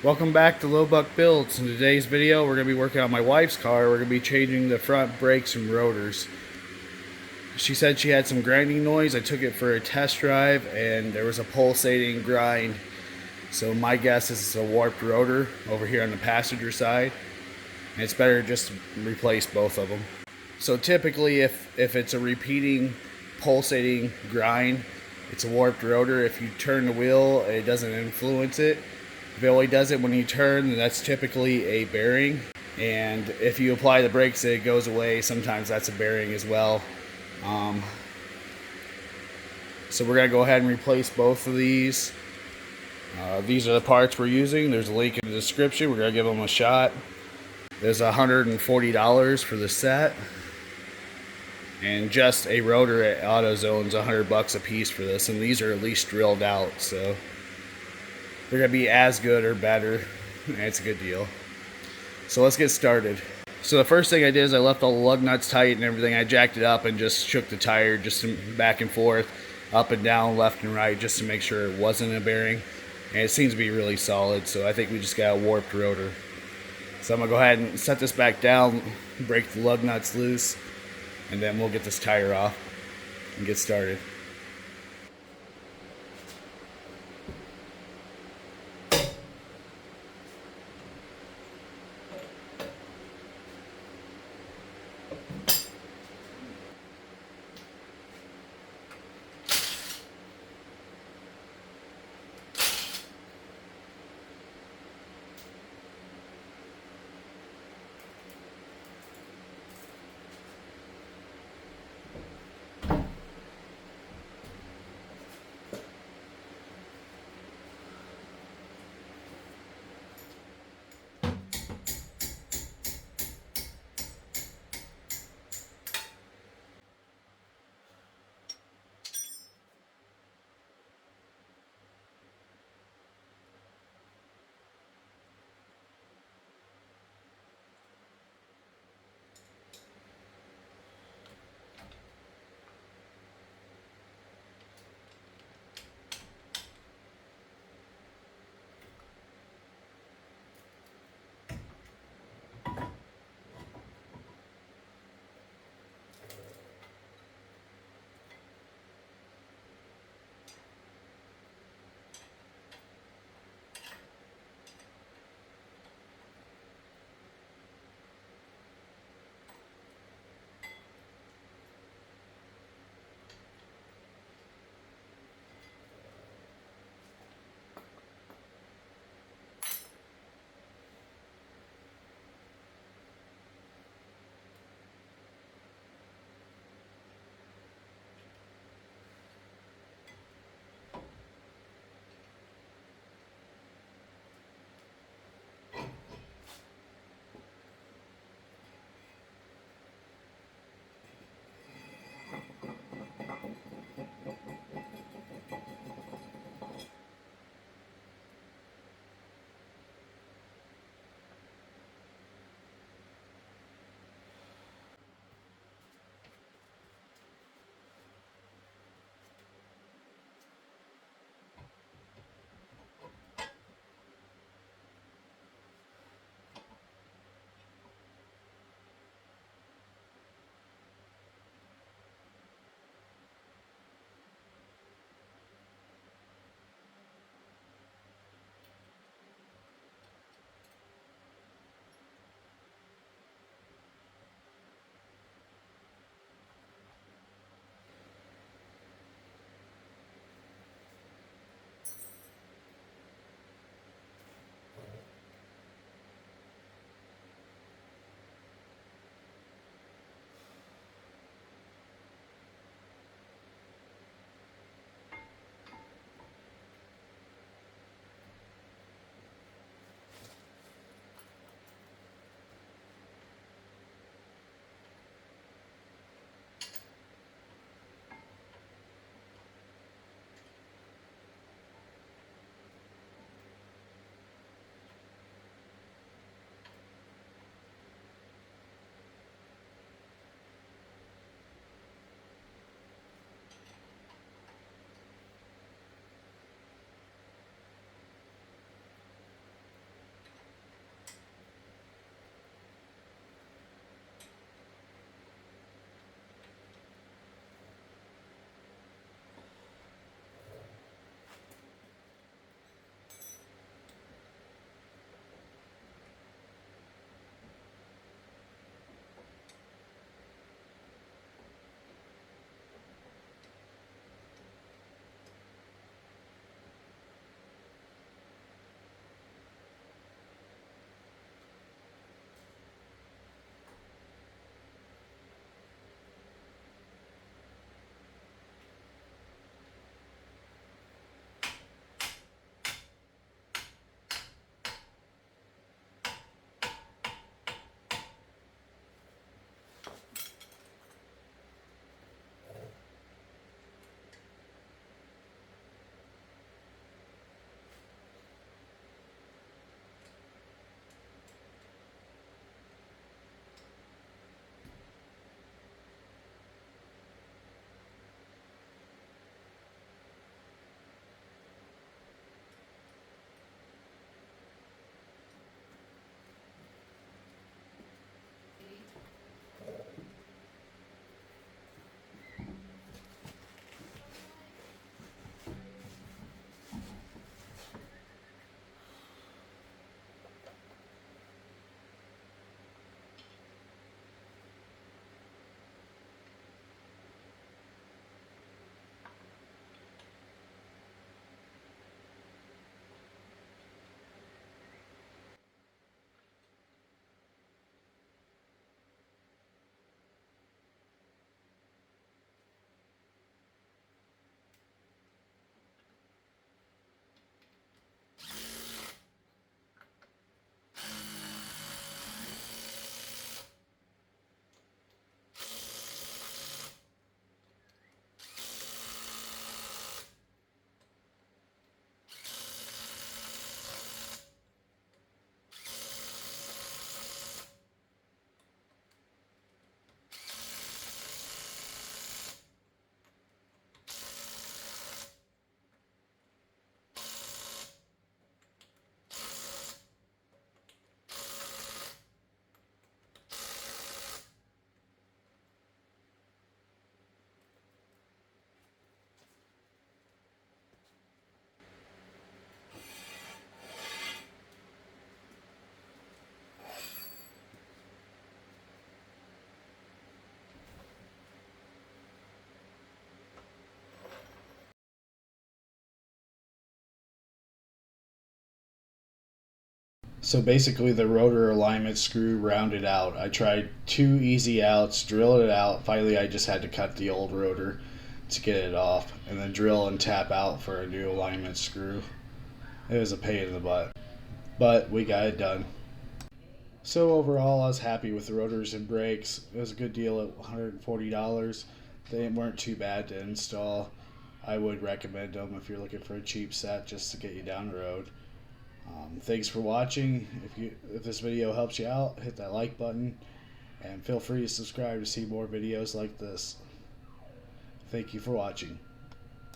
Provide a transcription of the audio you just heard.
Welcome back to Low Buck Builds. In today's video, we're going to be working on my wife's car. We're going to be changing the front brakes and rotors. She said she had some grinding noise. I took it for a test drive and there was a pulsating grind. So my guess is it's a warped rotor over here on the passenger side. And it's better just to replace both of them. So typically if it's a repeating pulsating grind, it's a warped rotor. If you turn the wheel, it doesn't influence it. If it only does it when you turn, then that's typically a bearing. And if you apply the brakes, it goes away. Sometimes that's a bearing as well. So we're going to go ahead and replace both of these. These are the parts we're using. There's a link in the description. We're going to give them a shot. There's $140 for the set. And just a rotor at AutoZone's $100 a piece for this. And these are at least drilled out, so they're going to be as good or better. It's a good deal. So let's get started. So the first thing I did is I left all the lug nuts tight and everything. I jacked it up and just shook the tire just back and forth, up and down, left and right, just to make sure it wasn't a bearing. And it seems to be really solid, so I think we just got a warped rotor. So I'm going to go ahead and set this back down, break the lug nuts loose, and then we'll get this tire off and get started. So basically the rotor alignment screw rounded out. I tried 2 easy outs, drilled it out. Finally I just had to cut the old rotor to get it off and then drill and tap out for a new alignment screw. It was a pain in the butt, but we got it done. So overall I was happy with the rotors and brakes. It was a good deal at $140. They weren't too bad to install. I would recommend them if you're looking for a cheap set just to get you down the road. Thanks for watching. If this video helps you out, hit that like button and feel free to subscribe to see more videos like this. Thank you for watching.